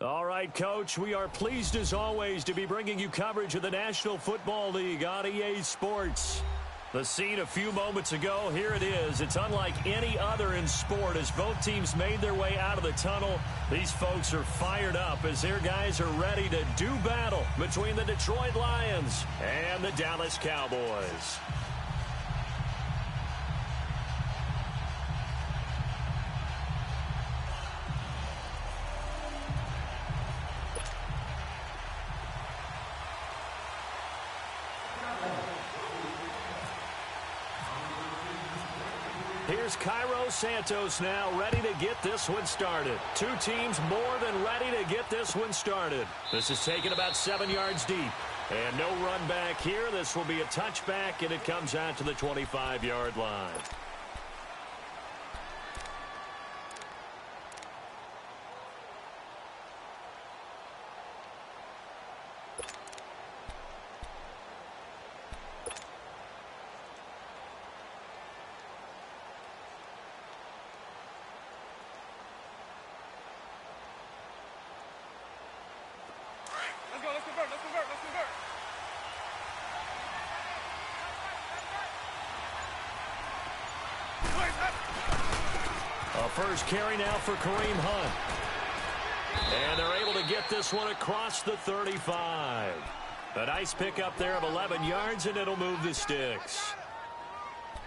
All right, Coach, we are pleased as always to be bringing you coverage of the National Football League on EA Sports. The scene a few moments ago, here it is. It's unlike any other in sport as both teams made their way out of the tunnel. These folks are fired up as their guys are ready to do battle between the Detroit Lions and the Dallas Cowboys. Here's Cairo Santos now ready to get this one started. Two teams more than ready to get this one started. This is taken about 7 yards deep. And no run back here. This will be a touchback, and it comes out to the 25-yard line. First carry now for Kareem Hunt. And they're able to get this one across the 35. A nice pickup there of 11 yards, and it'll move the sticks.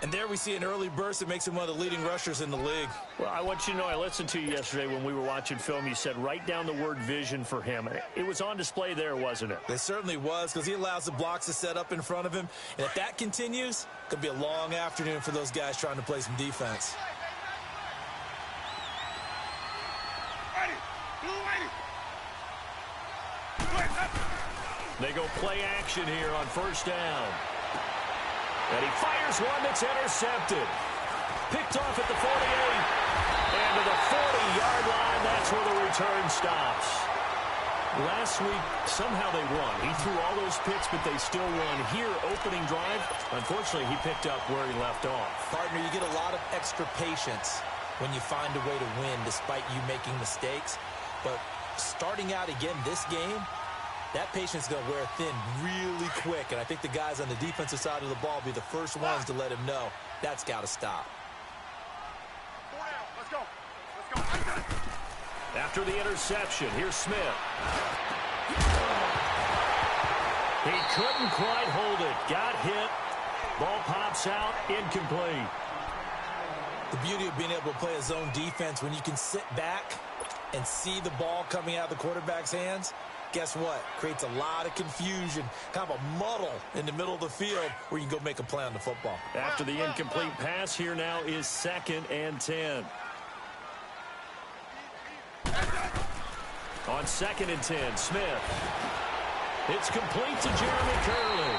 And there we see an early burst that makes him one of the leading rushers in the league. Well, I want you to know, I listened to you yesterday when we were watching film. You said write down the word vision for him. It was on display there, wasn't it? It certainly was, because he allows the blocks to set up in front of him. And if that continues, it could be a long afternoon for those guys trying to play some defense. They go play action here on first down. And he fires one that's intercepted. Picked off at the 48. And to the 40-yard line, that's where the return stops. Last week, somehow they won. He threw all those picks, but they still won. Here, opening drive, unfortunately, he picked up where he left off. Partner, you get a lot of extra patience when you find a way to win despite you making mistakes. But starting out again this game, that patience is going to wear thin really quick, and I think the guys on the defensive side of the ball will be the first ones to let him know that's got to stop. Let's go. After the interception, here's Smith. He couldn't quite hold it. Got hit. Ball pops out. Incomplete. The beauty of being able to play a zone defense when you can sit back and see the ball coming out of the quarterback's hands, guess what? Creates a lot of confusion, kind of a muddle in the middle of the field where you can go make a play on the football. After the incomplete pass, here now is 2nd and 10. On 2nd and 10, Smith. It's complete to Jeremy Curley.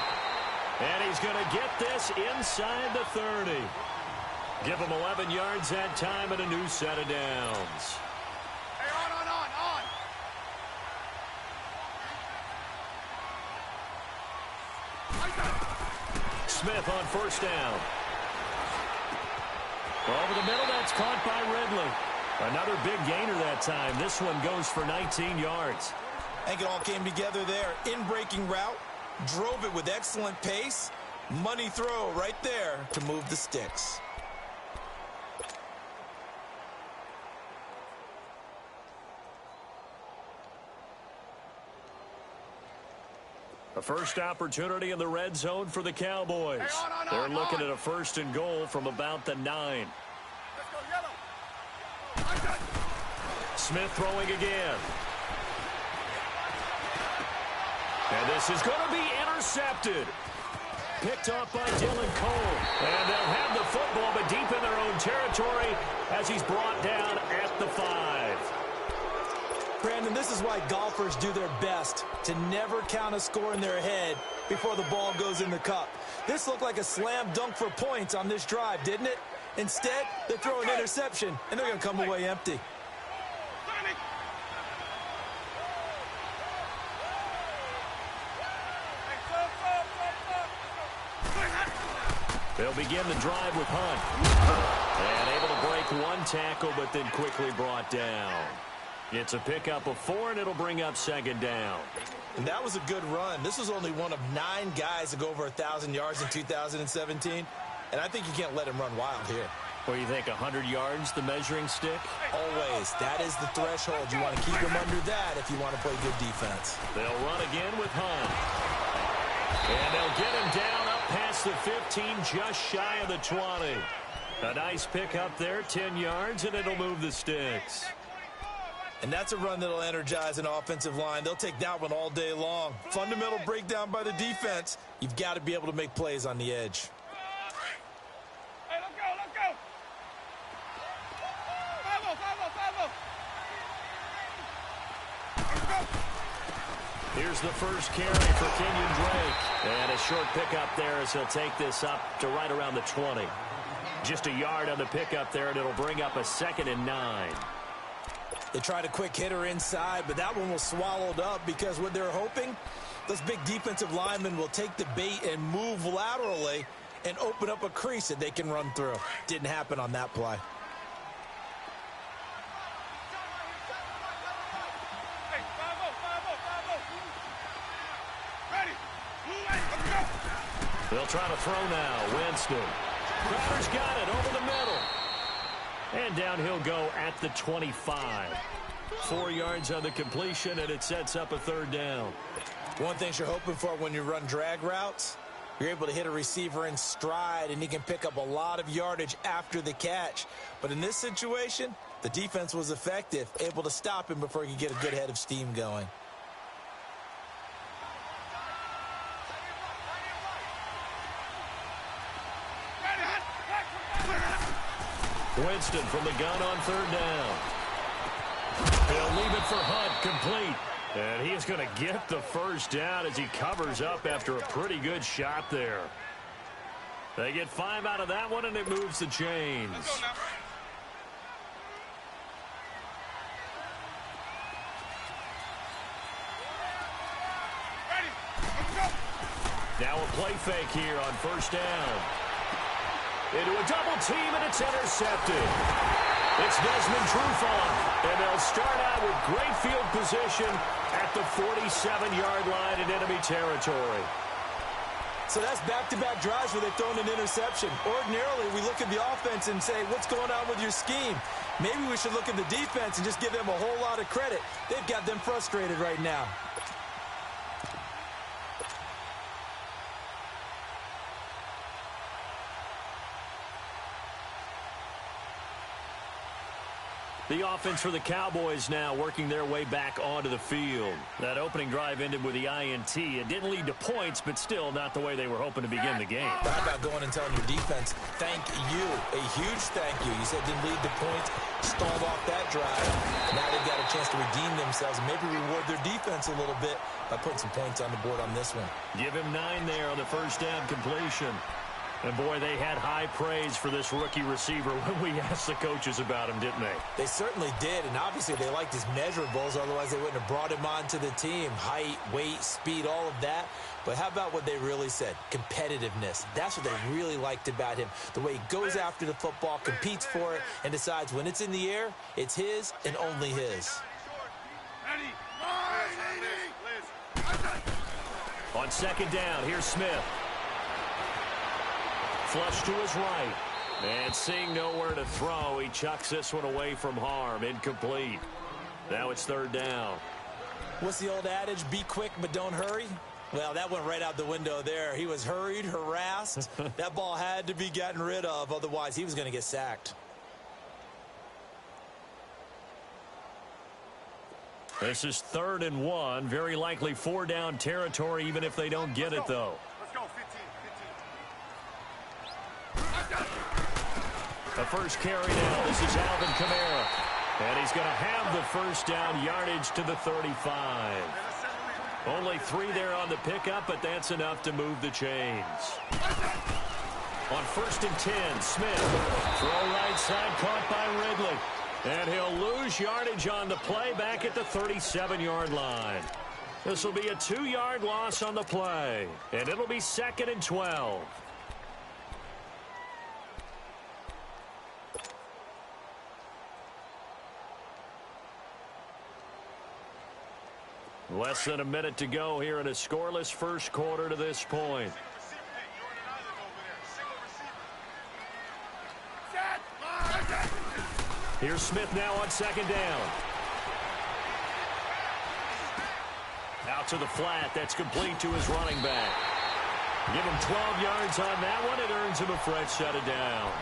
And he's going to get this inside the 30. Give him 11 yards that time and a new set of downs. Smith on first down. Over the middle, that's caught by Ridley. Another big gainer that time. This one goes for 19 yards. I think it all came together there. In-breaking route, drove it with excellent pace. Money throw right there to move the sticks. A first opportunity in the red zone for the Cowboys. They're looking at a 1st and goal from about the 9. Smith throwing again. And this is going to be intercepted. Picked off by Dylan Cole. And they'll have the football, but deep in their own territory as he's brought down at the 5. Brandon, this is why golfers do their best to never count a score in their head before the ball goes in the cup. This looked like a slam dunk for points on this drive, didn't it? Instead, they throw an interception, and they're going to come away empty. They'll begin the drive with Hunt. And able to break one tackle, but then quickly brought down. It's a pickup of 4, and it'll bring up second down. And that was a good run. This was only one of 9 guys to go over 1,000 yards in 2017. And I think you can't let him run wild here. Or you think 100 yards, the measuring stick? Always. That is the threshold. You want to keep him under that if you want to play good defense. They'll run again with Hunt. And they'll get him down up past the 15, just shy of the 20. A nice pick up there, 10 yards, and it'll move the sticks. And that's a run that'll energize an offensive line. They'll take that one all day long. Fundamental breakdown by the defense. You've got to be able to make plays on the edge. Hey, let's go, let's go. Here's the first carry for Kenyon Drake. And a short pickup there as he'll take this up to right around the 20. Just a yard on the pickup there, and it'll bring up a 2nd and 9. They tried a quick hitter inside, but that one was swallowed up because what they're hoping, those big defensive linemen will take the bait and move laterally and open up a crease that they can run through. Didn't happen on that play. They'll try to throw now. Winston. Crowder's got it over the middle. And down he'll go at the 25. 4 yards on the completion, and it sets up a 3rd down. One thing you're hoping for when you run drag routes, you're able to hit a receiver in stride, and he can pick up a lot of yardage after the catch. But in this situation, the defense was effective, able to stop him before he could get a good head of steam going. Winston from the gun on 3rd down. He'll leave it for Hunt, complete. And he's going to get the first down as he covers up after a pretty good shot there. They get 5 out of that one, and it moves the chains. Now a play fake here on 1st down. Into a double team, and it's intercepted. It's Desmond Trufant, and they'll start out with great field position at the 47-yard line in enemy territory. So that's back-to-back drives where they've thrown an interception. Ordinarily, we look at the offense and say, what's going on with your scheme? Maybe we should look at the defense and just give them a whole lot of credit. They've got them frustrated right now. The offense for the Cowboys now working their way back onto the field. That opening drive ended with the INT. It didn't lead to points, but still not the way they were hoping to begin the game. How about going and telling your defense, thank you, a huge thank you. You said didn't lead to points, stalled off that drive. Now they've got a chance to redeem themselves and maybe reward their defense a little bit by putting some points on the board on this one. Give him 9 there on the 1st down completion. And, boy, they had high praise for this rookie receiver when we asked the coaches about him, didn't they? They certainly did, and obviously they liked his measurables. Otherwise, they wouldn't have brought him onto the team. Height, weight, speed, all of that. But how about what they really said? Competitiveness. That's what they really liked about him. The way he goes after the football, competes for it, and decides when it's in the air, it's his and only his. On 2nd down, here's Smith. Flush to his right. And seeing nowhere to throw, he chucks this one away from harm. Incomplete. Now it's 3rd down. What's the old adage? Be quick, but don't hurry. Well, that went right out the window there. He was hurried, harassed. That ball had to be gotten rid of. Otherwise, he was going to get sacked. This is 3rd and 1. Very likely 4-down territory, even if they don't get it, though. The first carry now. This is Alvin Kamara. And he's going to have the first down, yardage to the 35. Only 3 there on the pickup, but that's enough to move the chains. On 1st and 10, Smith. Throw right side, caught by Ridley. And he'll lose yardage on the play back at the 37-yard line. This will be a 2-yard loss on the play. And it'll be 2nd and 12. Less than a minute to go here in a scoreless first quarter to this point. Here's Smith now on second down. Out to the flat. That's complete to his running back. Give him 12 yards on that one. It earns him a fresh set of downs.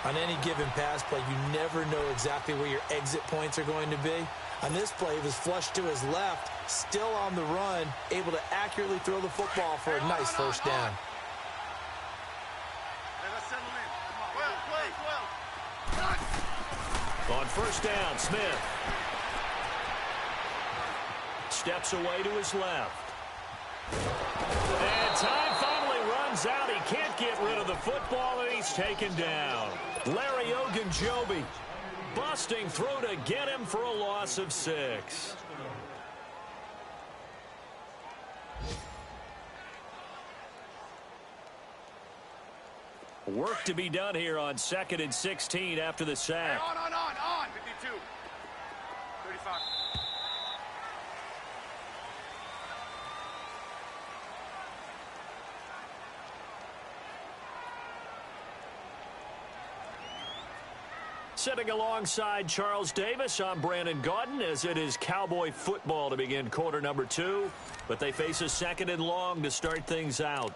On any given pass play, you never know exactly where your exit points are going to be. On this play, he was flushed to his left, still on the run, able to accurately throw the football for a nice first down. On first down, Smith steps away to his left. And time finally runs out. He can't get rid of the football, and he's taken down. Larry Ogunjobi busting through to get him for a loss of 6. Work to be done here on 2nd and 16 after the sack. Hey, on. 52. 35. Sitting alongside Charles Davis, I'm Brandon Gaudin, as it is Cowboy football to begin quarter number 2. But they face a 2nd and long to start things out.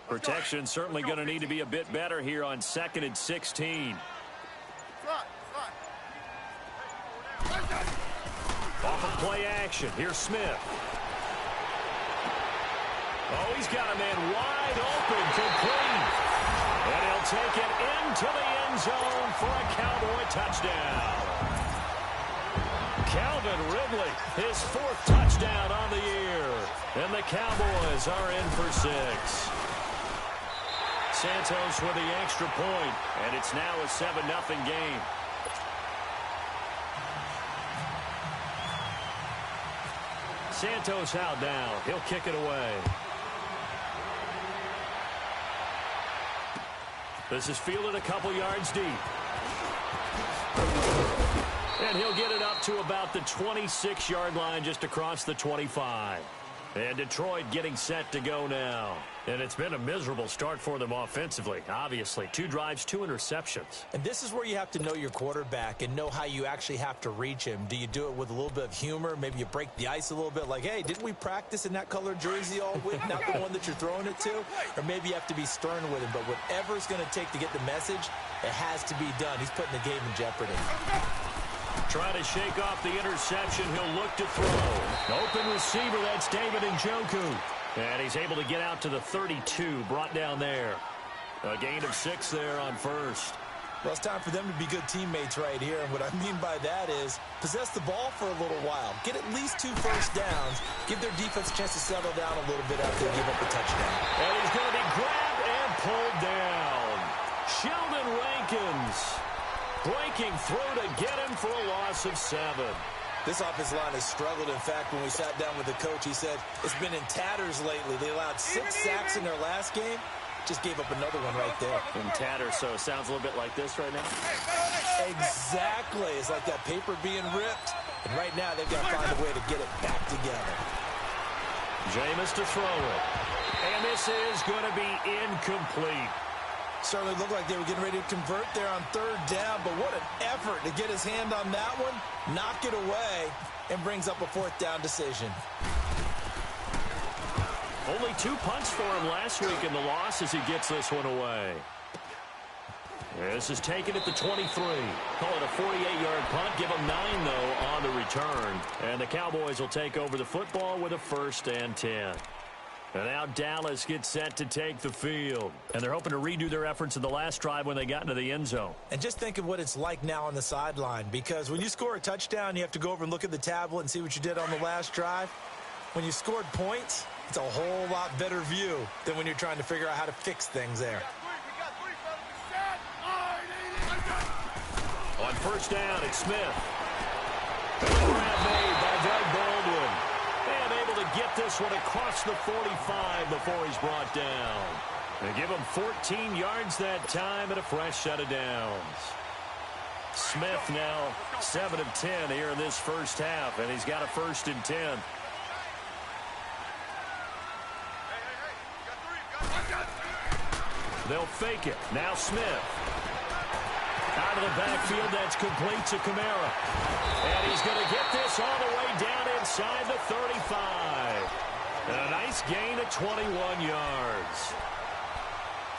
Protection certainly going to need to be a bit better here on 2nd and 16. Off of play action. Here's Smith. Oh, he's got a man wide open, complete. And he'll take it into the end zone for a Cowboy touchdown. Calvin Ridley, his 4th touchdown on the year. And the Cowboys are in for 6. Santos with the extra point, and it's now a 7-0 game. Santos out now. He'll kick it away. This is fielded a couple yards deep. And he'll get it up to about the 26-yard line, just across the 25. And Detroit getting set to go now. And it's been a miserable start for them offensively. Obviously, 2 drives, 2 interceptions. And this is where you have to know your quarterback and know how you actually have to reach him. Do you do it with a little bit of humor? Maybe you break the ice a little bit, like, hey, didn't we practice in that colored jersey all week, not the one that you're throwing it to? Or maybe you have to be stern with him. But whatever it's going to take to get the message, it has to be done. He's putting the game in jeopardy. Trying to shake off the interception. He'll look to throw. Open receiver, that's David Njoku. And he's able to get out to the 32, brought down there. A gain of 6 there on first. Well, it's time for them to be good teammates right here. And what I mean by that is possess the ball for a little while. Get at least 2 first downs. Give their defense a chance to settle down a little bit after they give up a touchdown. And he's going to be grabbed and pulled down. Sheldon Rankins breaking through to get him for a loss of 7. This offensive line has struggled. In fact, when we sat down with the coach, he said it's been in tatters lately. They allowed 6 sacks in their last game. Just gave up another one right there. In tatters, so it sounds a little bit like this right now. Exactly. It's like that paper being ripped. And right now, they've got to find a way to get it back together. Jameis to throw it. And this is going to be incomplete. Certainly looked like they were getting ready to convert there on 3rd down, but what an effort to get his hand on that one, knock it away, and brings up a 4th down decision. Only 2 punts for him last week in the loss as he gets this one away. This is taken at the 23. Call it a 48-yard punt. Give him 9, though, on the return. And the Cowboys will take over the football with a 1st and 10. And now Dallas gets set to take the field. And they're hoping to redo their efforts in the last drive when they got into the end zone. And just think of what it's like now on the sideline, because when you score a touchdown, you have to go over and look at the tablet and see what you did on the last drive. When you scored points, it's a whole lot better view than when you're trying to figure out how to fix things there. On first down, it's Smith. Grab made by Doug Baldwin. And able to get this one across the 45 before he's brought down. They give him 14 yards that time and a fresh set of downs. Smith now 7 of 10 here in this first half, and he's got a 1st and 10. They'll fake it. Now Smith. Out of the backfield, that's complete to Kamara. And he's going to get this all the way down inside the 35. And a nice gain of 21 yards.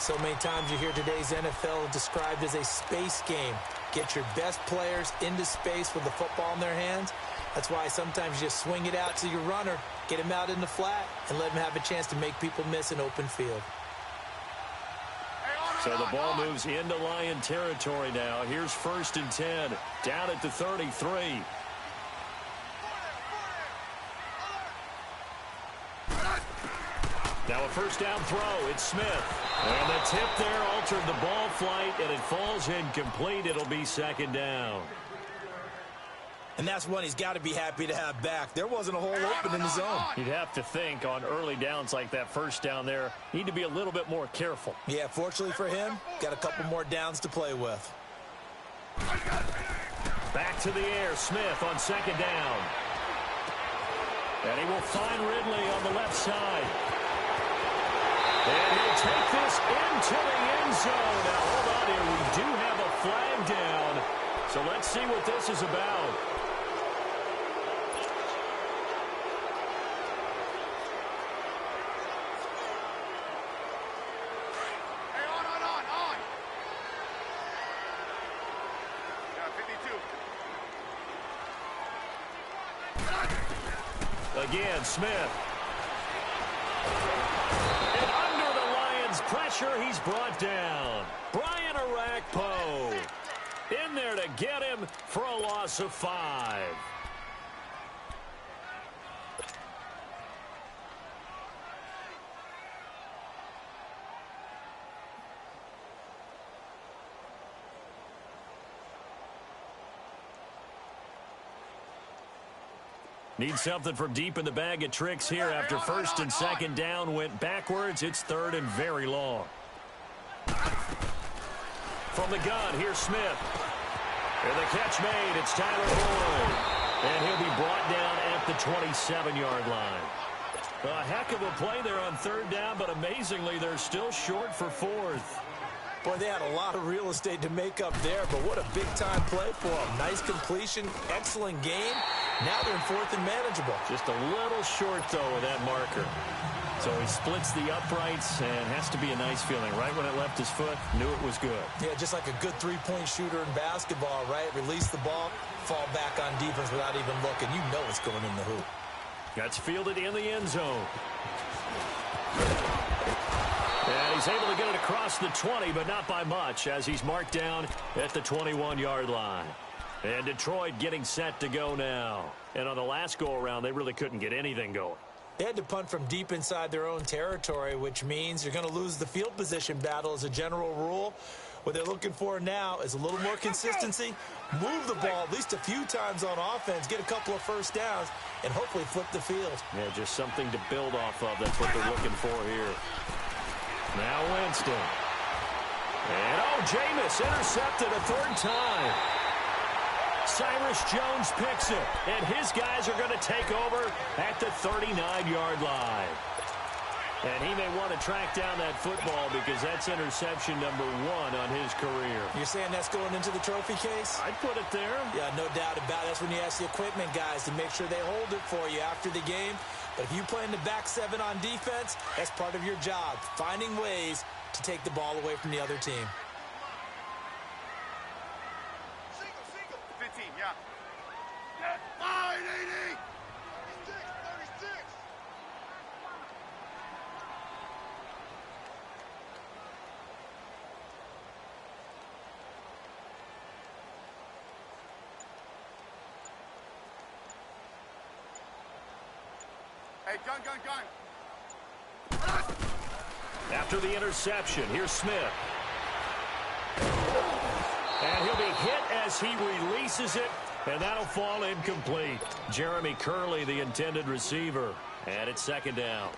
So many times you hear today's NFL described as a space game. Get your best players into space with the football in their hands. That's why sometimes you just swing it out to your runner, get him out in the flat, and let him have a chance to make people miss an open field. So the ball moves into Lion territory now. Here's 1st and 10, down at the 33. Now a first down throw. It's Smith. And the tip there altered the ball flight, and it falls incomplete. It'll be 2nd down. And that's one he's got to be happy to have back. There wasn't a hole open in the zone. You'd have to think on early downs like that first down there, need to be a little bit more careful. Yeah, fortunately for him, got a couple more downs to play with. Back to the air, Smith on 2nd down. And he will find Ridley on the left side. And he'll take this into the end zone. Now, hold on here. We do have a flag down. So let's see what this is about. Again, Smith. And under the Lions' pressure, he's brought down. Brian Arakpo in there to get him for a loss of 5. Need something from deep in the bag of tricks here after 1st and 2nd down went backwards. It's 3rd and very long. From the gun, here's Smith. And the catch made. It's Tyler Boyd. And he'll be brought down at the 27-yard line. A heck of a play there on 3rd down, but amazingly, they're still short for 4th. Boy, they had a lot of real estate to make up there, but what a big-time play for them. Nice completion, excellent game. Now they're in 4th and manageable. Just a little short, though, with that marker. So he splits the uprights, and has to be a nice feeling. Right when it left his foot, knew it was good. Yeah, just like a good three-point shooter in basketball, right? Release the ball, fall back on defense without even looking. You know it's going in the hoop. That's fielded in the end zone. And he's able to get it across the 20, but not by much, as he's marked down at the 21-yard line. And Detroit getting set to go now. And on the last go-around, they really couldn't get anything going. They had to punt from deep inside their own territory, which means you're going to lose the field position battle as a general rule. What they're looking for now is a little more consistency, move the ball at least a few times on offense, get a couple of first downs, and hopefully flip the field. Yeah, just something to build off of. That's what they're looking for here. Now Winston. And, Jameis intercepted a 3rd time. Cyrus Jones picks it, and his guys are going to take over at the 39-yard line. And he may want to track down that football because that's interception number 1 on his career. You're saying that's going into the trophy case? I'd put it there. Yeah, no doubt about it. That's when you ask the equipment guys to make sure they hold it for you after the game. But if you play in the back 7 on defense, that's part of your job, finding ways to take the ball away from the other team. 15, yeah. Fine, 80. 36. Hey, gun. After the interception, here's Smith. And he'll be hit as he releases it, and that'll fall incomplete. Jeremy Curley, the intended receiver, and it's second down.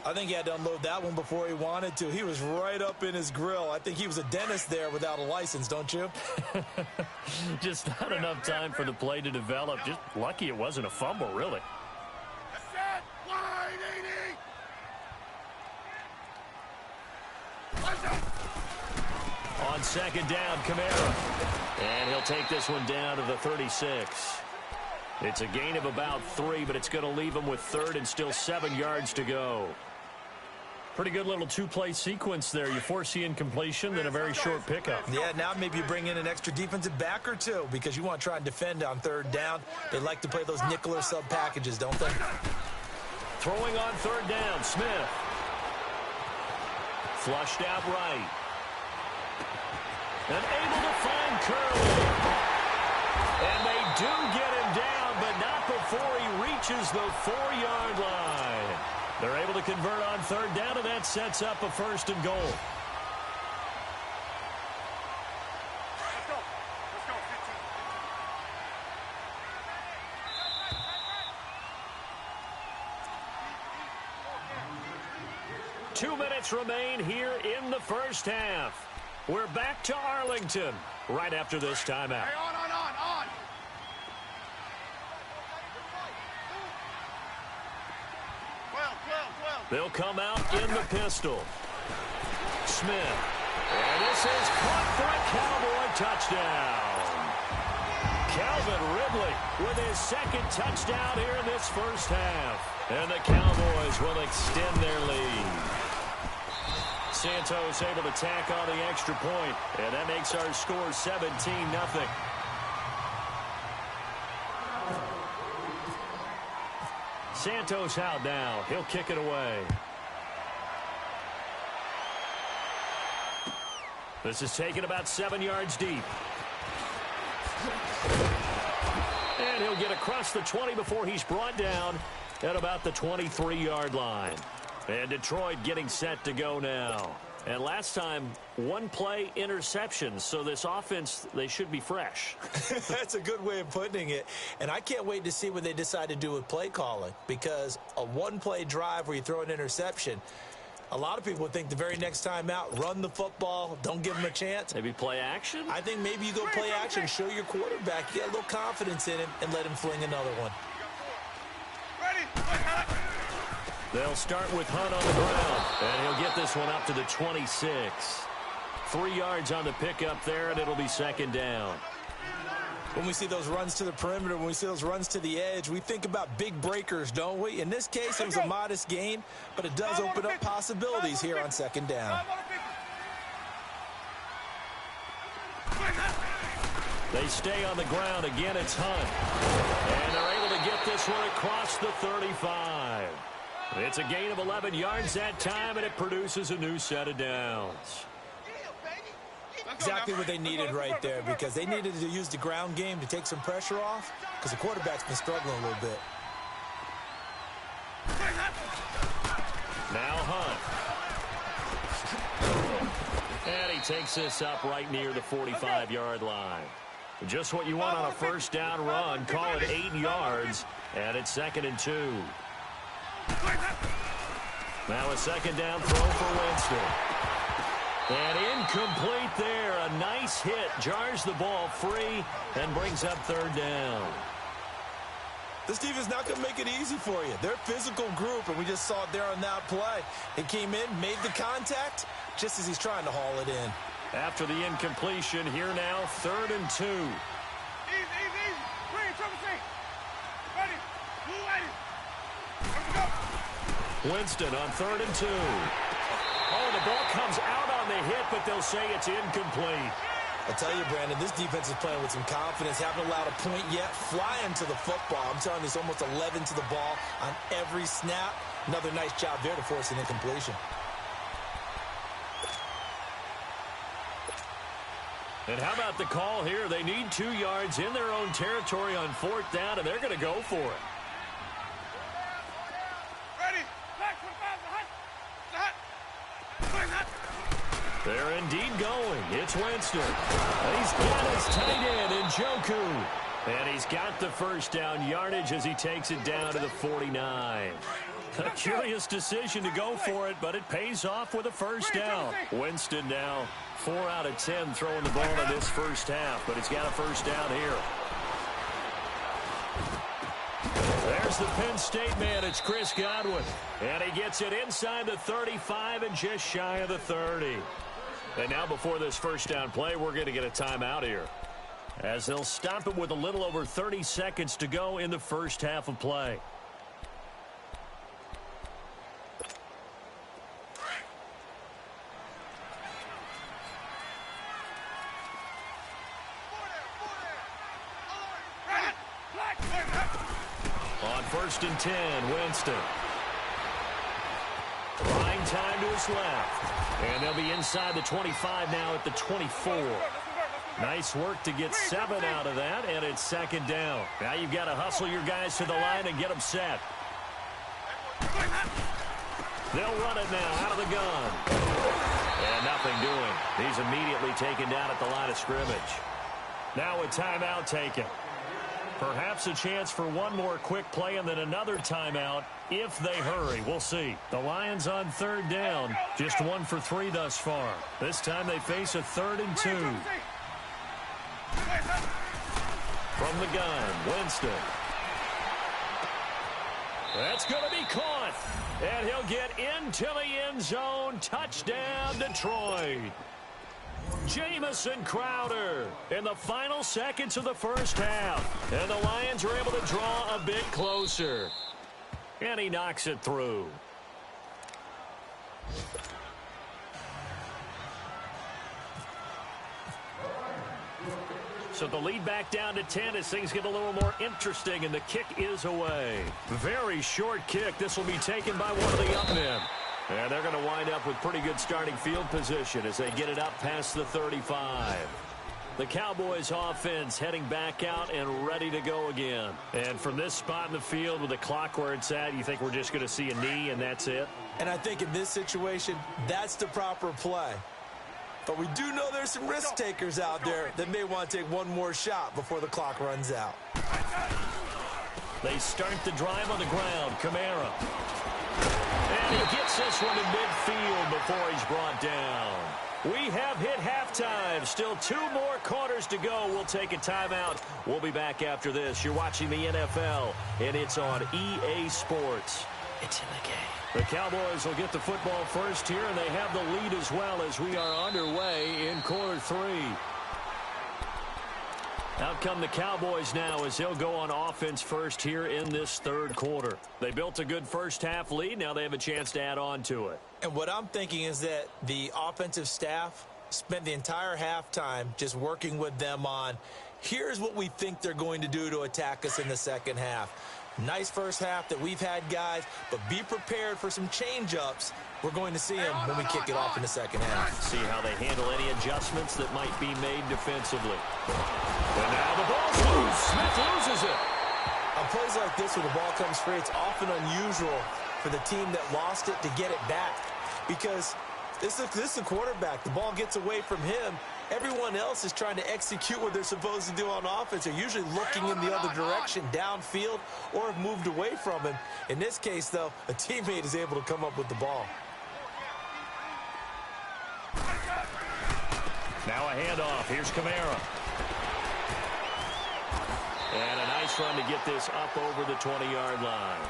I think he had to unload that one before he wanted to. He was right up in his grill. I think he was a dentist there without a license, don't you? Just not enough time for the play to develop. Just lucky it wasn't a fumble, really. Set, wide 80. On second down, Kamara. And he'll take this one down to the 36. It's a gain of about 3, but it's going to leave him with third and still 7 yards to go. Pretty good little two-play sequence there. You force the incompletion, then a very short pickup. Yeah, now maybe you bring in an extra defensive back or two because you want to try and defend on third down. They like to play those nickel or sub packages, don't they? Throwing on third down, Smith. Flushed out right. And able to find Curley. And they do get him down, but not before he reaches the 4-yard line. They're able to convert on third down, and that sets up a first and goal. Let's go, 15. 2 minutes remain here in the first half. We're back to Arlington right after this timeout. Hey, on. They'll come out in the pistol. Smith. And this is caught for a Cowboy touchdown. Calvin Ridley with his second touchdown here in this first half. And the Cowboys will extend their lead. Santos able to tack on the extra point, and that makes our score 17-0. Santos out now. He'll kick it away. This is taken about 7 yards deep. And he'll get across the 20 before he's brought down at about the 23-yard line. And Detroit getting set to go now. And last time, one play interception. So this offense, they should be fresh. That's a good way of putting it. And I can't wait to see what they decide to do with play calling. Because a one-play drive where you throw an interception, a lot of people would think the very next time out, run the football, don't give them a chance. Maybe play action? I think maybe you go play action, show your quarterback, get a little confidence in him, and let him fling another one. Ready? They'll start with Hunt on the ground, and he'll get this one up to the 26. 3 yards on the pickup there, and it'll be second down. When we see those runs to the perimeter, when we see those runs to the edge, we think about big breakers, don't we? In this case, it was a modest gain, but it does open up possibilities here on second down. They stay on the ground. Again, it's Hunt. And they're able to get this one across the 35. It's a gain of 11 yards that time, and it produces a new set of downs. Exactly what they needed right there, because they needed to use the ground game to take some pressure off, because the quarterback's been struggling a little bit. Now Hunt. And he takes this up right near the 45-yard line. Just what you want on a first down run. Call it 8 yards, and it's 2nd and 2. Now a second down throw for Winston. And incomplete there. A nice hit. Jars the ball free and brings up third down. This defense not going to make it easy for you. They're a physical group, and we just saw it there on that play. It came in, made the contact, just as he's trying to haul it in. After the incompletion, here now, 3rd and 2. Easy. Green, triple C. Ready. Blue lady. Let's go. Winston on 3rd and 2. Oh, the ball comes out on the hit, but they'll say it's incomplete. I tell you, Brandon, this defense is playing with some confidence. Haven't allowed a point yet. Flying to the football. I'm telling you, it's almost 11 to the ball on every snap. Another nice job there to force an incompletion. And how about the call here? They need 2 yards in their own territory on 4th down, and they're going to go for it. They're indeed going. It's Winston. He's got his tight end in Njoku. And he's got the first down yardage as he takes it down to the 49. A curious decision to go for it, but it pays off with a first down. Winston now 4 out of 10 throwing the ball in this first half, but he's got a first down here. There's the Penn State man. It's Chris Godwin. And he gets it inside the 35 and just shy of the 30. And now before this first down play, we're going to get a timeout here, as they'll stop it with a little over 30 seconds to go in the first half of play. On 1st and 10, Winston. Trying time to his left. And they'll be inside the 25 now at the 24. Nice work to get 7 out of that, and it's 2nd down. Now you've got to hustle your guys to the line and get them set. They'll run it now out of the gun. And nothing doing. He's immediately taken down at the line of scrimmage. Now a timeout taken. Perhaps a chance for one more quick play and then another timeout if they hurry. We'll see. The Lions on 3rd down. Just 1 for 3 thus far. This time they face a 3rd and 2. From the gun, Winston. That's going to be caught. And he'll get into the end zone. Touchdown, Detroit. Jamison Crowder in the final seconds of the first half. And the Lions are able to draw a bit closer. And he knocks it through. So the lead back down to 10 as things get a little more interesting, and the kick is away. Very short kick. This will be taken by one of the up men. And they're going to wind up with pretty good starting field position as they get it up past the 35. The Cowboys offense heading back out and ready to go again. And from this spot in the field with the clock where it's at, you think we're just going to see a knee and that's it? And I think in this situation, that's the proper play. But we do know there's some risk takers out there that may want to take one more shot before the clock runs out. They start the drive on the ground. Kamara. And he gets this one to midfield before he's brought down. We have hit halftime. Still 2 more quarters to go. We'll take a timeout. We'll be back after this. You're watching the NFL, and it's on EA Sports. It's in the game. The Cowboys will get the football first here, and they have the lead as well as we are underway in quarter 3. Out come the Cowboys now as they'll go on offense first here in this 3rd quarter. They built a good first half lead. Now they have a chance to add on to it. And what I'm thinking is that the offensive staff spent the entire halftime just working with them on, here's what we think they're going to do to attack us in the second half. Nice first half that we've had, guys, but be prepared for some change-ups. We're going to see them when we kick it off in the second half. See how they handle any adjustments that might be made defensively. And now the ball's loose. Smith loses it. On plays like this where the ball comes free, it's often unusual for the team that lost it to get it back, because this is the quarterback. The ball gets away from him. Everyone else is trying to execute what they're supposed to do on offense. They're usually looking in the other direction, downfield, or have moved away from him. In this case, though, a teammate is able to come up with the ball. Now a handoff. Here's Kamara. And a nice run to get this up over the 20-yard line.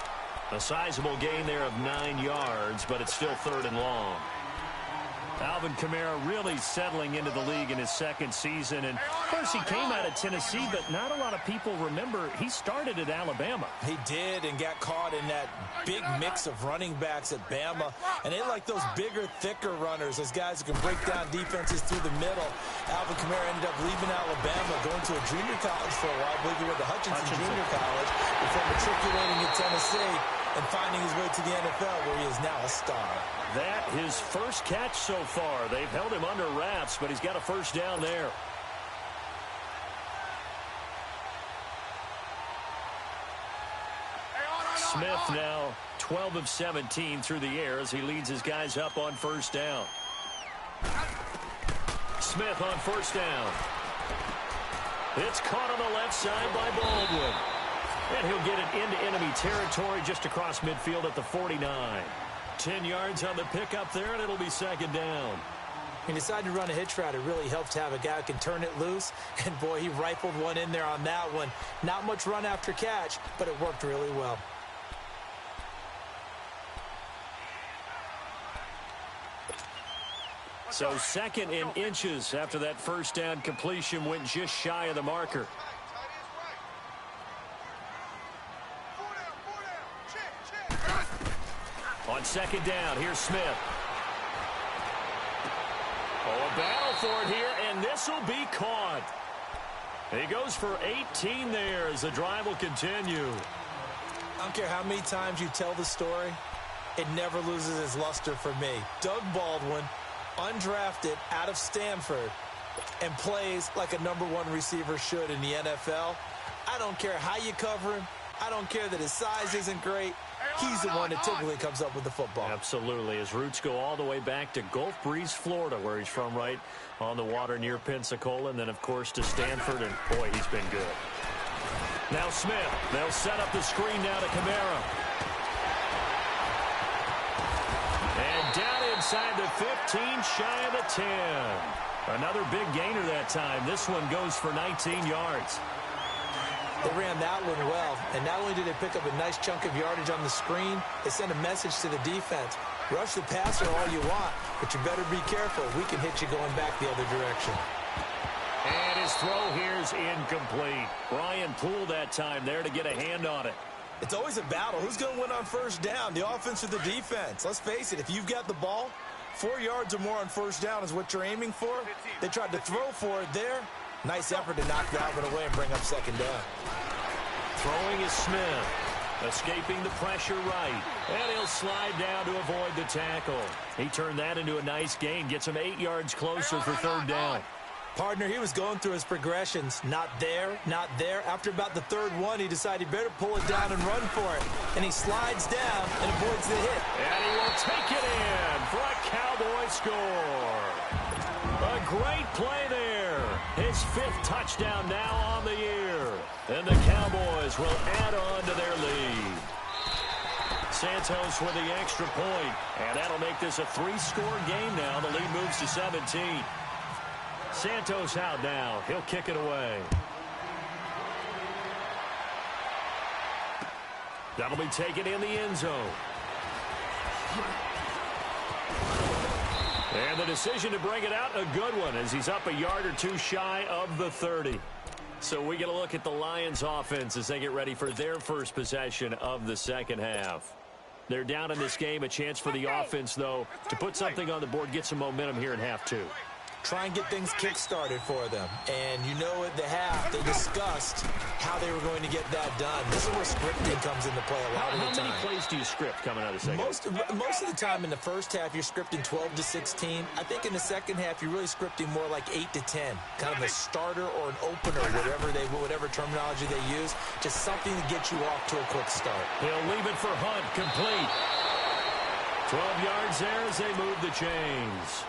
A sizable gain there of 9 yards, but it's still 3rd and long. Alvin Kamara really settling into the league in his 2nd season. And, of course, he came out of Tennessee, but not a lot of people remember he started at Alabama. He did, and got caught in that big mix of running backs at Bama. And they like those bigger, thicker runners, those guys who can break down defenses through the middle. Alvin Kamara ended up leaving Alabama, going to a junior college for a while. I believe he went to Hutchinson Junior College before matriculating at Tennessee and finding his way to the NFL, where he is now a star. That his first catch so far. They've held him under wraps, but he's got a first down there. Smith now 12 of 17 through the air as he leads his guys up on first down. Smith on first down. It's caught on the left side by Baldwin. And he'll get it into enemy territory just across midfield at the 49. 10 yards on the pickup there, and it'll be second down. He decided to run a hitch route. It really helps to have a guy who can turn it loose. And, boy, he rifled one in there on that one. Not much run after catch, but it worked really well. So second in inches after that first down completion went just shy of the marker. On second down, here's Smith. Oh, a battle for it here, and this will be caught. He goes for 18 there as the drive will continue. I don't care how many times you tell the story, it never loses its luster for me. Doug Baldwin, undrafted out of Stanford, and plays like a #1 receiver should in the NFL. I don't care how you cover him. I don't care that his size isn't great. He's the one that typically comes up with the football. Absolutely. His roots go all the way back to Gulf Breeze, Florida, where he's from, right on the water near Pensacola, and then, of course, to Stanford, and, boy, he's been good. Now Smith. They'll set up the screen now to Kamara. And down inside the 15, shy of the 10. Another big gainer that time. This one goes for 19 yards. They ran that one well, and not only did they pick up a nice chunk of yardage on the screen, they sent a message to the defense. Rush the passer all you want, but you better be careful. We can hit you going back the other direction. And his throw here is incomplete. Brian Poole that time there to get a hand on it. It's always a battle. Who's going to win on first down, the offense or the defense? Let's face it, if you've got the ball, 4 yards or more on first down is what you're aiming for. They tried to throw for it there. Nice effort to knock that one away and bring up second down. Throwing is Smith. Escaping the pressure right. And he'll slide down to avoid the tackle. He turned that into a nice gain. Gets him 8 yards closer for third down. Partner, he was going through his progressions. Not there, not there. After about the third one, he decided he better pull it down and run for it. And he slides down and avoids the hit. And he will take it in for a Cowboy score. A great play there. His 5th touchdown now on the year. And the Cowboys will add on to their lead. Santos with the extra point. And that'll make this a 3-score game now. The lead moves to 17. Santos out now. He'll kick it away. That'll be taken in the end zone. And the decision to bring it out, a good one, as he's up a yard or two shy of the 30. So we get a look at the Lions offense as they get ready for their first possession of the second half. They're down in this game. A chance for the offense, though, to put something on the board, get some momentum here in half 2. Try and get things kick-started for them. And you know at the half, they discussed how they were going to get that done. This is where scripting comes into play a lot of the time. How many plays do you script coming out of the second? Most of the time in the first half, you're scripting 12 to 16. I think in the second half, you're really scripting more like 8 to 10. Kind of a starter or an opener, whatever terminology they use. Just something to get you off to a quick start. He'll leave it for Hunt, complete. 12 yards there as they move the chains.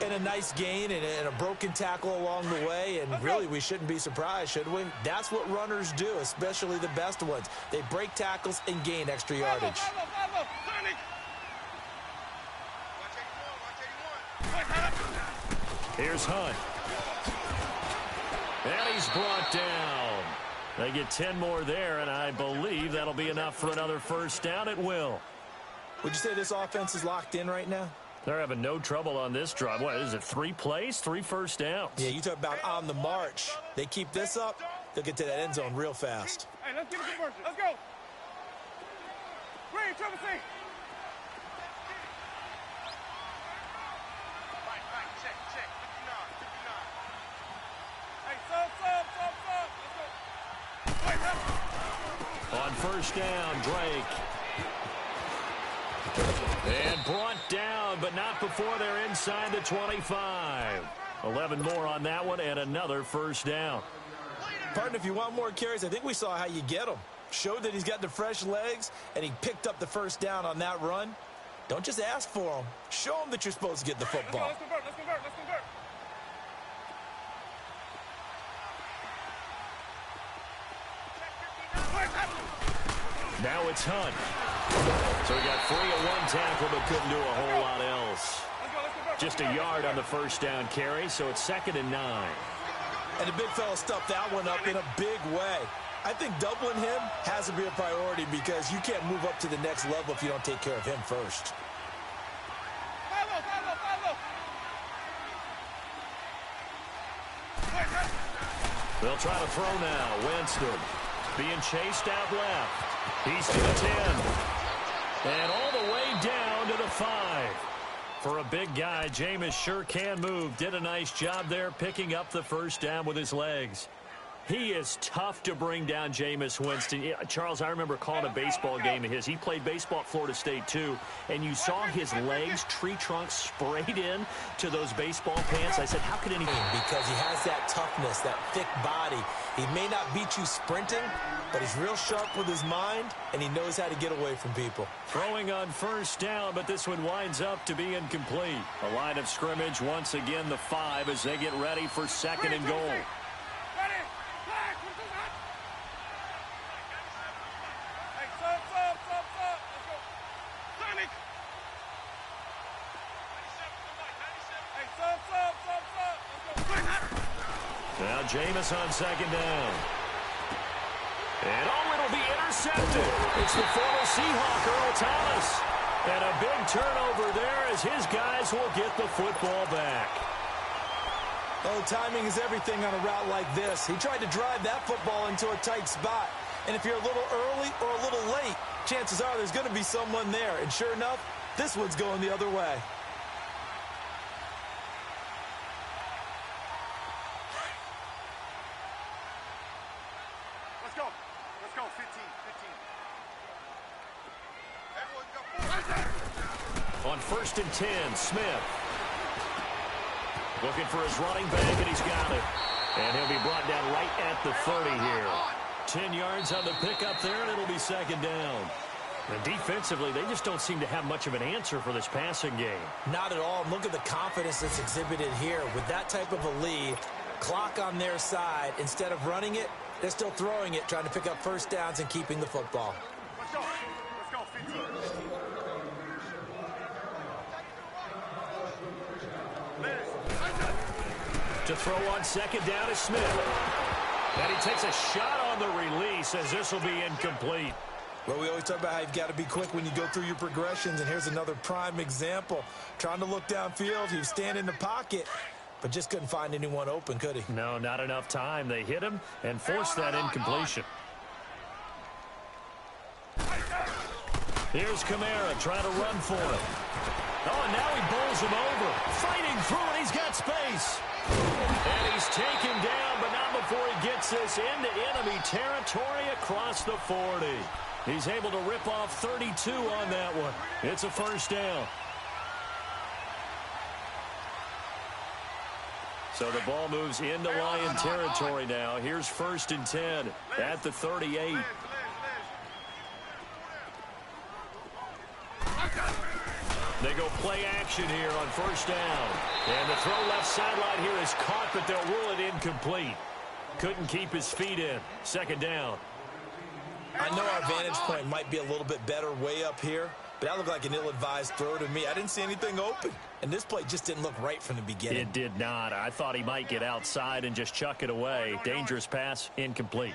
And a nice gain and a broken tackle along the way, and really we shouldn't be surprised, should we? That's what runners do, especially the best ones. They break tackles and gain extra yardage. Here's Hunt. And he's brought down. They get 10 more there, and I believe that'll be enough for another first down. It will. Would you say this offense is locked in right now? They're having no trouble on this drive. What is it, 3 plays, 3 first downs? Yeah, you talk about on the march. They keep this up, they'll get to that end zone real fast. Hey, let's get a conversion. Let's go. Green, triple C. Right, check. 59. Hey, sub. Let's go. Wait, on first down, Drake. And brought down, but not before they're inside the 25. 11 more on that one, and another first down. Partner, if you want more carries, I think we saw how you get them. Showed that he's got the fresh legs, and he picked up the first down on that run. Don't just ask for them. Show them that you're supposed to get the football. Let's convert. Now it's Hunt. So he got free of one tackle but couldn't do a whole lot else. Just a yard on the first down carry, so it's 2nd and 9. And the big fella stuffed that one up in a big way. I think doubling him has to be a priority because you can't move up to the next level if you don't take care of him first. They'll try to throw now. Winston being chased out left. He's to the 10. And all the way down to the 5. For a big guy, Jameis sure can move. Did a nice job there picking up the first down with his legs. He is tough to bring down, Jameis Winston. Yeah, Charles, I remember calling a baseball game of his. He played baseball at Florida State, too. And you saw his legs, tree trunks sprayed in to those baseball pants. I said, how could anyone? Because he has that toughness, that thick body. He may not beat you sprinting, but he's real sharp with his mind, and he knows how to get away from people. Throwing on first down, but this one winds up to be incomplete. A line of scrimmage, once again, the 5 as they get ready for 2nd and goal. Now Jameis on 2nd down. And it'll be intercepted. It's the former Seahawk, Earl Thomas. And a big turnover there as his guys will get the football back. Oh, timing is everything on a route like this. He tried to drive that football into a tight spot. And if you're a little early or a little late, chances are there's going to be someone there. And sure enough, this one's going the other way. Let's go, 15. On 1st and 10, Smith. Looking for his running back, and he's got it. And he'll be brought down right at the 30 here. 10 yards on the pickup there, and it'll be 2nd down. And defensively, they just don't seem to have much of an answer for this passing game. Not at all. Look at the confidence that's exhibited here. With that type of a lead, clock on their side, instead of running it, they're still throwing it, trying to pick up first downs and keeping the football. Let's go, 15. To throw on 2nd down is Smith. And he takes a shot on the release as this will be incomplete. Well, we always talk about how you've got to be quick when you go through your progressions, and here's another prime example. Trying to look downfield, he was standing in the pocket, but just couldn't find anyone open, could he? No, not enough time. They hit him and forced that incompletion. Here's Kamara trying to run for it. Oh, and now he bowls him over. Fighting through it, he's got space. And he's taken down, but not before he gets this into enemy territory across the 40. He's able to rip off 32 on that one. It's a first down. So the ball moves into Lion territory now. Here's 1st and 10 at the 38. They go play action here on first down. And the throw left sideline here is caught, but they'll rule it incomplete. Couldn't keep his feet in. 2nd down. I know our vantage point might be a little bit better way up here, but that looked like an ill-advised throw to me. I didn't see anything open, and this play just didn't look right from the beginning. It did not. I thought he might get outside and just chuck it away. Dangerous pass, incomplete.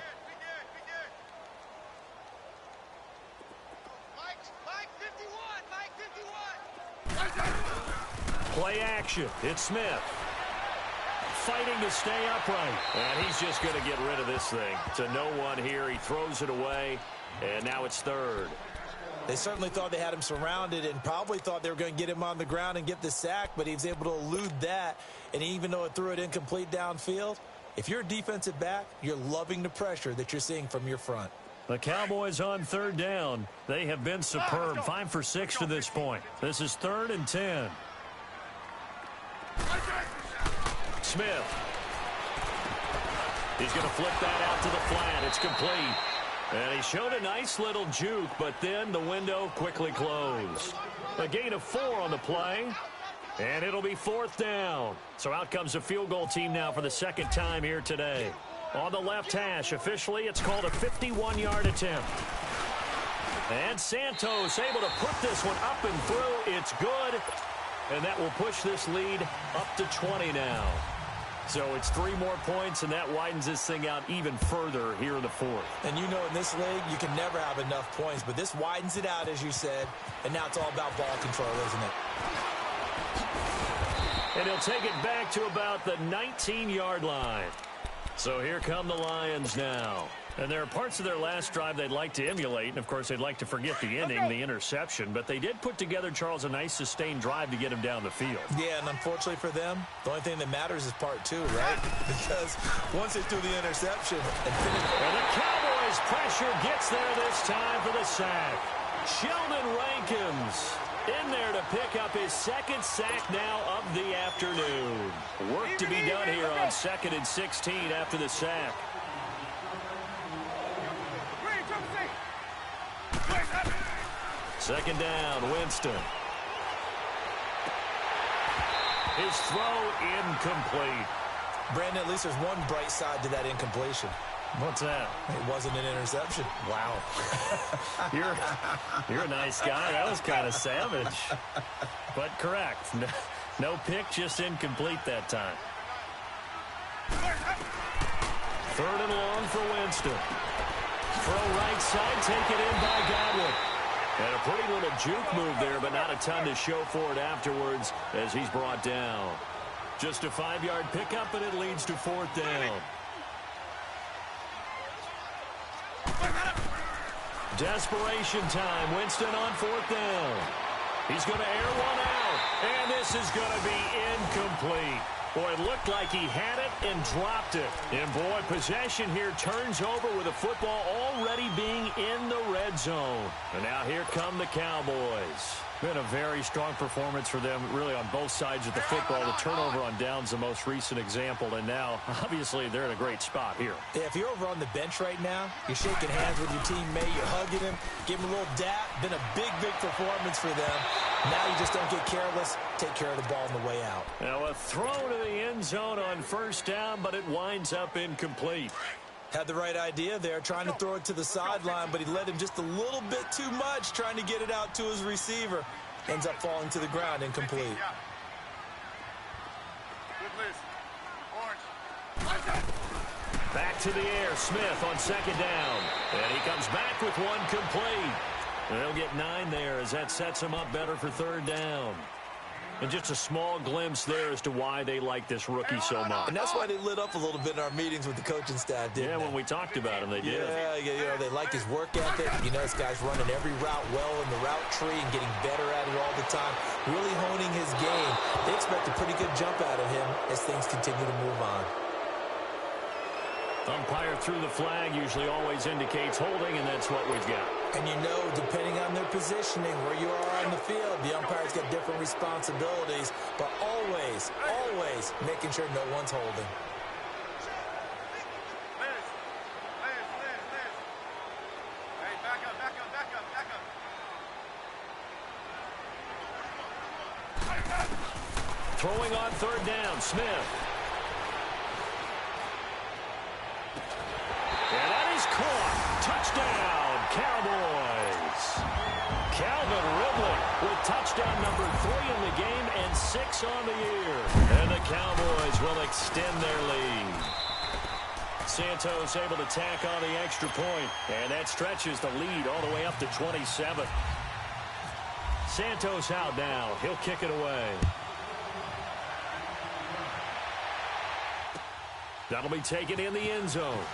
Play action. It's Smith. Fighting to stay upright. And he's just going to get rid of this thing. To no one here. He throws it away. And now it's 3rd. They certainly thought they had him surrounded and probably thought they were going to get him on the ground and get the sack, but he was able to elude that. And even though it threw it incomplete downfield, if you're a defensive back, you're loving the pressure that you're seeing from your front. The Cowboys on 3rd down. They have been superb. 5 for 6 to this point. This is 3rd and 10. Smith. He's going to flip that out to the flat. It's complete. And he showed a nice little juke, but then the window quickly closed. A gain of 4 on the play. And it'll be 4th down. So out comes the field goal team now for the 2nd time here today. On the left hash, officially, it's called a 51-yard attempt. And Santos able to put this one up and through. It's good. And that will push this lead up to 20 now. So it's 3 more points, and that widens this thing out even further here in the fourth. And you know in this league, you can never have enough points, but this widens it out, as you said, and now it's all about ball control, isn't it? And he'll take it back to about the 19-yard line. So here come the Lions now. And there are parts of their last drive they'd like to emulate. And, of course, they'd like to forget the inning, the interception. But they did put together, Charles, a nice sustained drive to get him down the field. Yeah, and unfortunately for them, the only thing that matters is part 2, right? Because once they threw the interception and finished... And the Cowboys' pressure gets there this time for the sack. Sheldon Rankins in there to pick up his 2nd sack now of the afternoon. Work to be done here on 2nd and 16 after the sack. Second down, Winston. His throw incomplete. Brandon, at least there's one bright side to that incompletion. What's that? It wasn't an interception. Wow. You're a nice guy. That was kind of savage. But correct. No pick, just incomplete that time. 3rd and long for Winston. Throw right side, take it in by Godwin. And a pretty little juke move there, but not a ton to show for it afterwards as he's brought down. Just a 5-yard pickup, and it leads to 4th down. Desperation time. Winston on 4th down. He's going to air one out. And this is going to be incomplete. Boy, it looked like he had it and dropped it. And, boy, possession here turns over with the football already being in the red zone. And now here come the Cowboys. Been a very strong performance for them, really, on both sides of the football. The turnover on downs, the most recent example. And now, obviously, they're in a great spot here. Yeah, if you're over on the bench right now, you're shaking hands with your teammate, you're hugging him, give him a little dap. Been a big, big performance for them. Now you just don't get careless. Take care of the ball on the way out. Now a throw to the end zone on 1st down, but it winds up incomplete. Had the right idea there, trying to throw it to the sideline, but he let him just a little bit too much, trying to get it out to his receiver. Ends up falling to the ground, incomplete. Back to the air, Smith on 2nd down. And he comes back with one complete. And they'll get 9 there as that sets him up better for 3rd down. And just a small glimpse there as to why they like this rookie so much. And that's why they lit up a little bit in our meetings with the coaching staff, didn't they? When we talked about him, they did. Yeah, you know, they like his work ethic. You know, this guy's running every route well in the route tree and getting better at it all the time, really honing his game. They expect a pretty good jump out of him as things continue to move on. Umpire threw the flag, usually always indicates holding, and that's what we've got. And you know, depending on their positioning, where you are on the field, the umpire's got different responsibilities, but always, always making sure no one's holding. Hey, back up. Throwing on 3rd down, Smith. And that is caught. Touchdown, Cowboys. Calvin Ridley with touchdown number 3 in the game and 6 on the year. And the Cowboys will extend their lead. Santos able to tack on the extra point, and that stretches the lead all the way up to 27. Santos out now. He'll kick it away. That'll be taken in the end zone.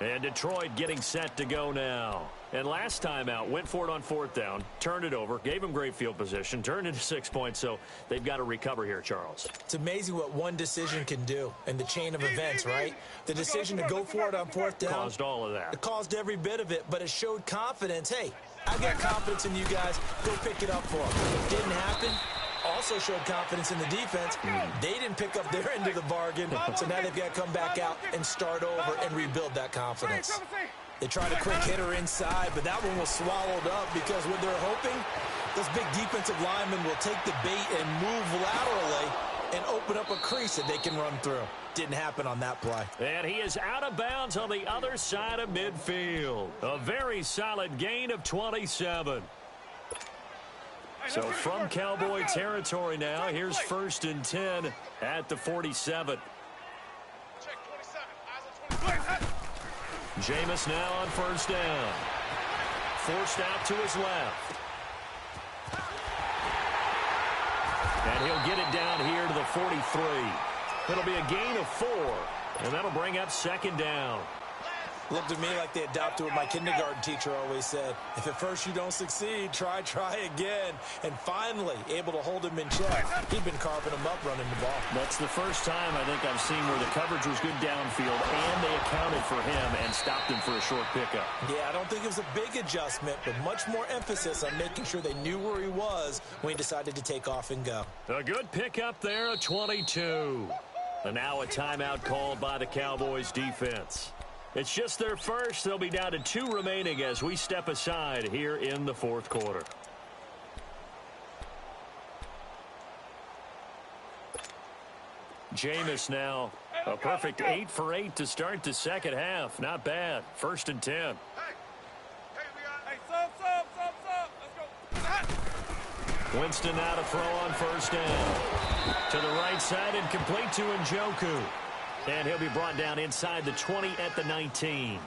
And Detroit getting set to go now. And last time out, went for it on 4th down, turned it over, gave him great field position, turned into 6 points, so they've got to recover here, Charles. It's amazing what one decision can do in the chain of events, right? The decision to go for it on 4th down. Caused all of that. It caused every bit of it, but it showed confidence. Hey, I've got confidence in you guys. Go pick it up for them. It didn't happen. Also showed confidence in the defense. They didn't pick up their end of the bargain, so now they've got to come back out and start over and rebuild that confidence. They tried a quick hitter inside, but that one was swallowed up because what they're hoping, those big defensive linemen will take the bait and move laterally and open up a crease that they can run through. didn't happen on that play. And he is out of bounds on the other side of midfield. A very solid gain of 27. So from Cowboy territory now, here's 1st and 10 at the 47. Jameis now on 1st down. Forced out to his left. And he'll get it down here to the 43. It'll be a gain of 4, and that'll bring up 2nd down. Looked to me like they adopted what my kindergarten teacher always said. If at first you don't succeed, try again. And finally, able to hold him in check. He'd been carving him up running the ball. That's the first time I think I've seen where the coverage was good downfield, and they accounted for him and stopped him for a short pickup. Yeah, I don't think it was a big adjustment, but much more emphasis on making sure they knew where he was when he decided to take off and go. A good pickup there, a 22. And now a timeout called by the Cowboys defense. It's just their first. They'll be down to 2 remaining as we step aside here in the 4th quarter. Jameis now, a perfect 8 for 8 to start the 2nd half. Not bad. 1st and 10. Hey, sub. Let's go. Winston now to throw on 1st down. To the right side and complete to Njoku. And he'll be brought down inside the 20 at the 19.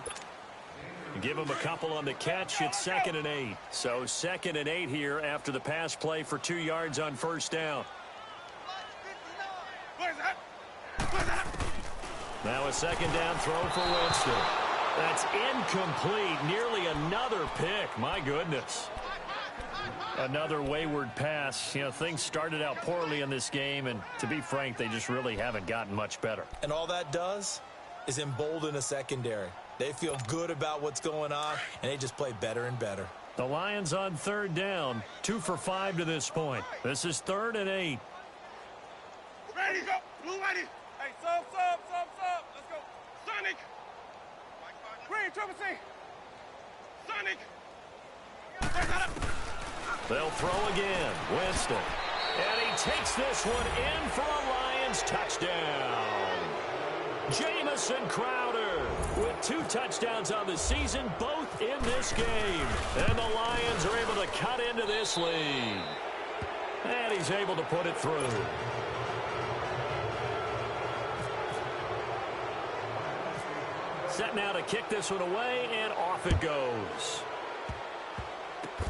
Give him a couple on the catch. It's 2nd and 8. So 2nd and 8 here after the pass play for 2 yards on 1st down. Now a 2nd down throw for Winston. That's incomplete. Nearly another pick. My goodness. Another wayward pass. You know, things started out poorly in this game, and to be frank, they just really haven't gotten much better. And all that does is embolden a secondary. They feel good about what's going on, and they just play better and better. The Lions on 3rd down, 2 for 5 to this point. This is 3rd and 8. Ready, go. Blue ready. Hey, sub. Let's go. Sonic. Green, triple C. Sonic. They'll throw again. Winston. And he takes this one in for a Lions touchdown. Jamison Crowder with 2 touchdowns on the season, both in this game. And the Lions are able to cut into this lead. And he's able to put it through. Set now to kick this one away, and off it goes.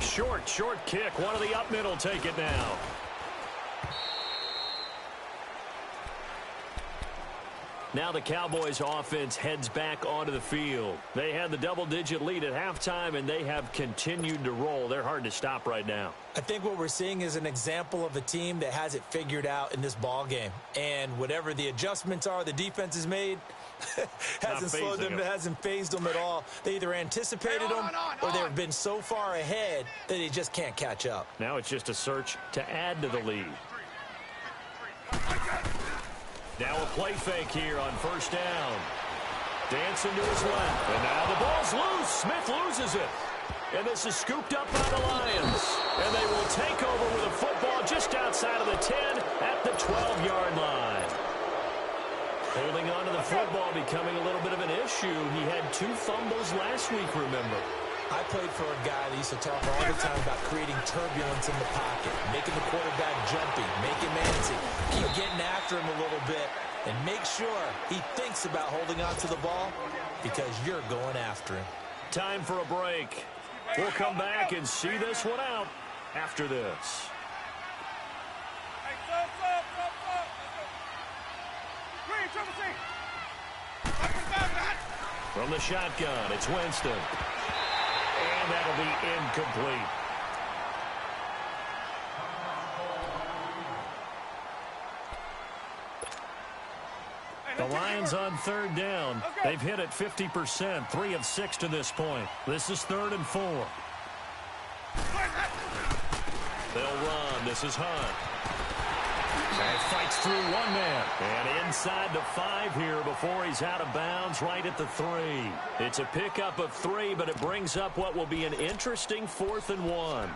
Short kick. One of the up middle take it now. Now the Cowboys offense heads back onto the field. They had the double-digit lead at halftime, and they have continued to roll. They're hard to stop right now. I think what we're seeing is an example of a team that has it figured out in this ball game. And whatever the adjustments are the defense has made, hasn't slowed them, hasn't phased them at all. They either anticipated them or they've been so far ahead that they just can't catch up. Now it's just a search to add to the lead. Now a play fake here on 1st down. Dancing to his left. And now the ball's loose. Smith loses it. And this is scooped up by the Lions. And they will take over with a football just outside of the 10 at the 12-yard line. Holding on to the football becoming a little bit of an issue. He had 2 fumbles last week, remember. I played for a guy that used to talk all the time about creating turbulence in the pocket, making the quarterback jumpy, making antsy. Keep getting after him a little bit, and make sure he thinks about holding on to the ball because you're going after him. Time for a break. We'll come back and see this one out after this. Hey, sub. Let's go. Green, triple C. From the shotgun, it's Winston. And that'll be incomplete. The Lions on 3rd down. They've hit it 50%, 3 of 6 to this point. This is 3rd and 4. They'll run. This is Hunt. And fights through one man. And inside the 5 here before he's out of bounds right at the 3. It's a pickup of 3, but it brings up what will be an interesting 4th and 1.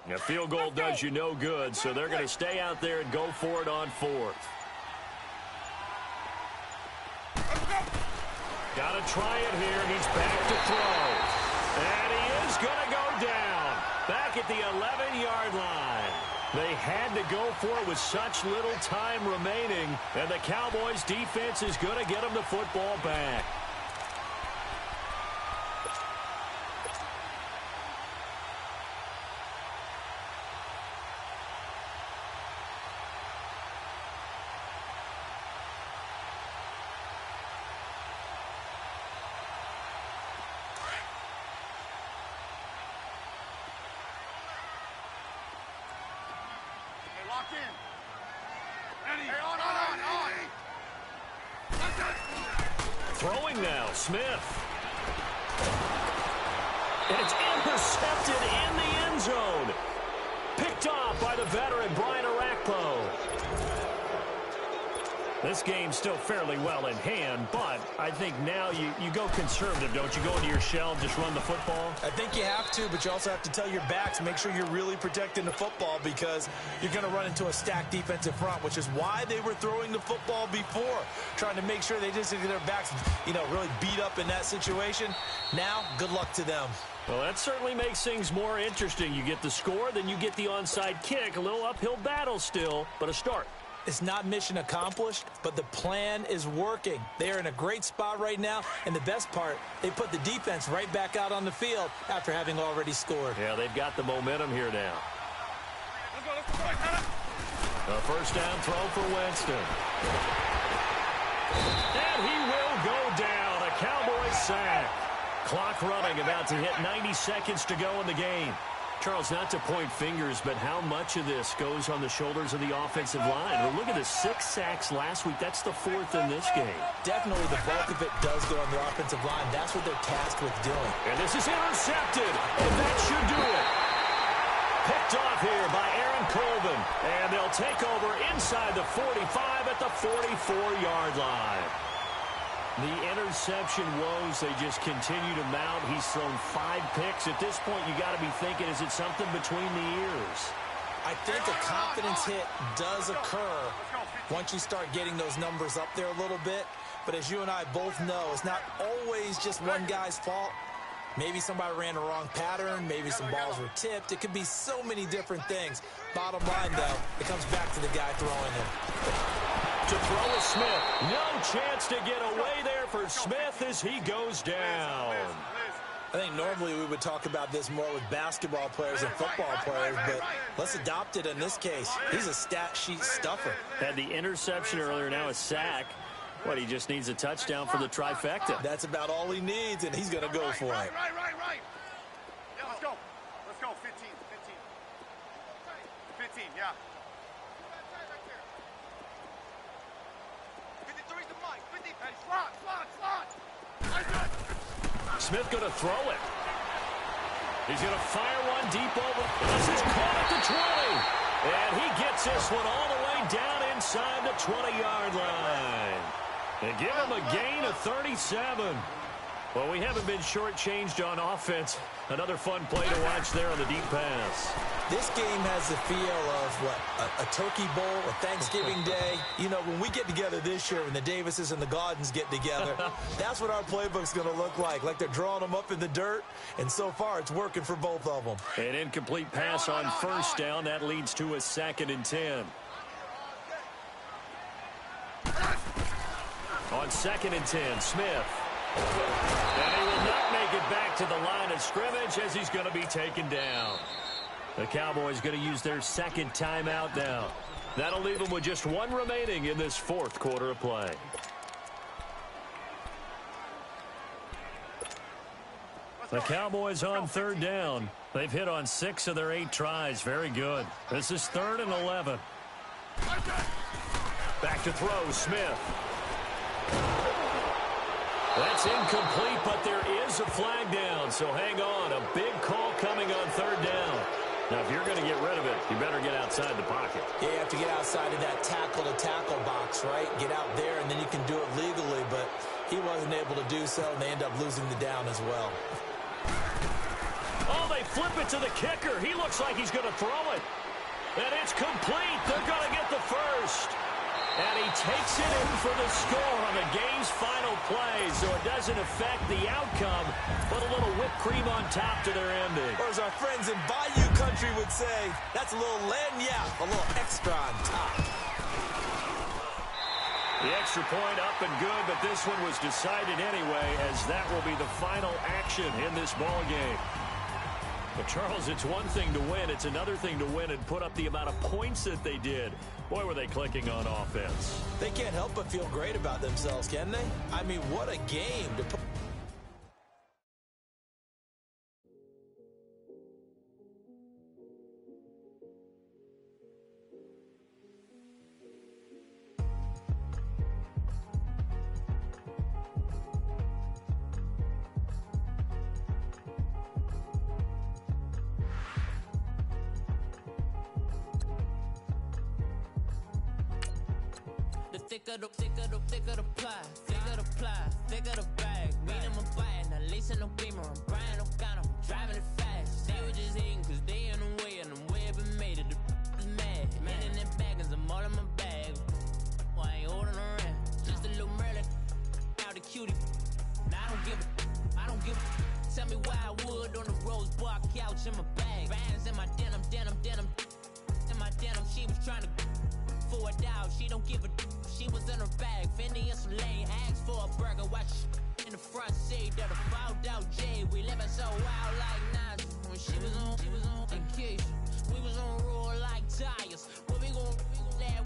A field goal does you no good, so they're going to stay out there and go for it on fourth. Got to try it here, and he's back to throw. And he is going to go down. Back at the 11-yard line. They had to go for it with such little time remaining, and the Cowboys' defense is going to get them the football back. Lock in. Ready. Hey, on. Throwing now, Smith. And it's intercepted in the end zone. Picked off by the veteran Brian Arakpo. This game's still fairly well in hand, but I think now you go conservative, don't you? Go into your shell and just run the football? I think you have to, but you also have to tell your backs, make sure you're really protecting the football because you're going to run into a stacked defensive front, which is why they were throwing the football before, trying to make sure they just get their backs, really beat up in that situation. Now, good luck to them. Well, that certainly makes things more interesting. You get the score, then you get the onside kick. A little uphill battle still, but a start. It's not mission accomplished, but the plan is working. They are in a great spot right now, and the best part, they put the defense right back out on the field after having already scored. Yeah, they've got the momentum here now. A first down throw for Winston. And he will go down. A Cowboys sack. Clock running, about to hit 90 seconds to go in the game. Charles, not to point fingers, but how much of this goes on the shoulders of the offensive line? Well, look at the 6 sacks last week. That's the 4th in this game. Definitely the bulk of it does go on the offensive line. That's what they're tasked with doing. And this is intercepted, and that should do it. Picked off here by Aaron Colvin, and they'll take over inside the 45 at the 44-yard line. The interception woes, they just continue to mount. He's thrown 5 picks. At this point, you got to be thinking, is it something between the ears? I think a confidence hit does occur once you start getting those numbers up there a little bit. But as you and I both know, it's not always just one guy's fault. Maybe somebody ran the wrong pattern. Maybe some balls were tipped. It could be so many different things. Bottom line, though, it comes back to the guy throwing it. To throw is Smith. No chance to get away there for Smith as he goes down. I think normally we would talk about this more with basketball players and football players, but let's adopt it in this case. He's a stat sheet stuffer. Had the interception earlier, now a sack. What, he just needs a touchdown for the trifecta. That's about all he needs, and he's going to go for it. Right. Yeah, let's go. 15, yeah. Smith going to throw it. He's going to fire one deep over. This is caught at the 20. And he gets this one all the way down inside the 20-yard line. And give him a gain of 37. Well, we haven't been shortchanged on offense. Another fun play to watch there on the deep pass. This game has the feel of, a Turkey Bowl, a Thanksgiving Day. When we get together this year, when the Davises and the Gaudens get together, that's what our playbook's going to look like they're drawing them up in the dirt, and so far it's working for both of them. An incomplete pass on first down. That leads to a 2nd and 10. On 2nd and 10, Smith. And he will not make it back to the line of scrimmage as he's going to be taken down. The Cowboys going to use their 2nd timeout now. That'll leave them with just 1 remaining in this 4th quarter of play. The Cowboys on 3rd down. They've hit on 6 of their 8 tries. Very good. This is 3rd and 11. Back to throw, Smith. That's incomplete, but there is a flag down, so hang on. A big call coming on 3rd down. Now, if you're going to get rid of it, you better get outside the pocket. Yeah, you have to get outside of that tackle-to-tackle box, right? Get out there, and then you can do it legally, but he wasn't able to do so, and they end up losing the down as well. Oh, they flip it to the kicker. He looks like he's going to throw it. And it's complete. They're going to get the first. And he takes it in for the score on the game's final play, so it doesn't affect the outcome, but a little whipped cream on top to their ending. Or as our friends in Bayou Country would say, that's a little lagniappe, a little extra on top. The extra point up and good, but this one was decided anyway, as that will be the final action in this ball game. But, Charles, it's one thing to win. It's another thing to win and put up the amount of points that they did. Boy, were they clicking on offense. They can't help but feel great about themselves, can they? I mean, what a game to put. Thicker the pie, thicker the bag. Meet him a bite, now lacing no beamer. I'm Brian O'Connor, I'm driving it fast. They were just hating cause they in the way, and the way I've been made it, the is mad. Man in them baggins, I'm all in my bag. I ain't holding around, just a little Merlin, out the cutie. Now I don't give a. Tell me why I would on the rose bar couch in my bag. Bands in my denim. In my denim, she was trying to for a doubt, she don't give a. She was in her bag, Fendi and some lane. Asked for a burger, watch in the front seat of the fouled out J. We living so wild like Nas. When she was on vacation, we was on roll like tires. What we gon' let?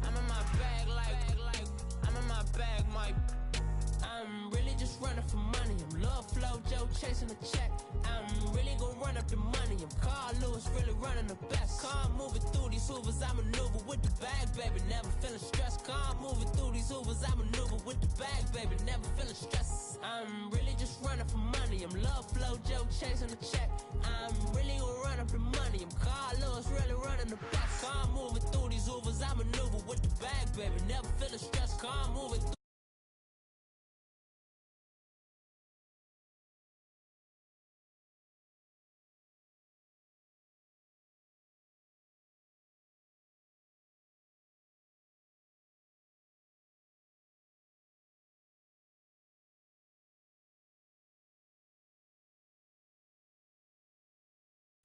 I'm in my bag like I'm in my bag, Mike. I'm really just running for money. I'm love flow, Joe chasing the check. I'm really gonna run up the money. I'm Carl Lewis, really running the best. Car moving through these hoovers, I maneuver with the bag, baby. Never feeling stressed. Car moving through these hoovers, I maneuver with the bag, baby. Never feeling stressed. I'm really just running for money. I'm love flow, Joe chasing the check. I'm really gonna run up the money. I'm Carl Lewis, really running the best. Car moving through these hoovers, I maneuver with the bag, baby. Never feeling stressed. Car moving through.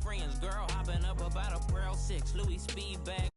Friends, girl hopping up about a Pearl 6 Louis speed bag.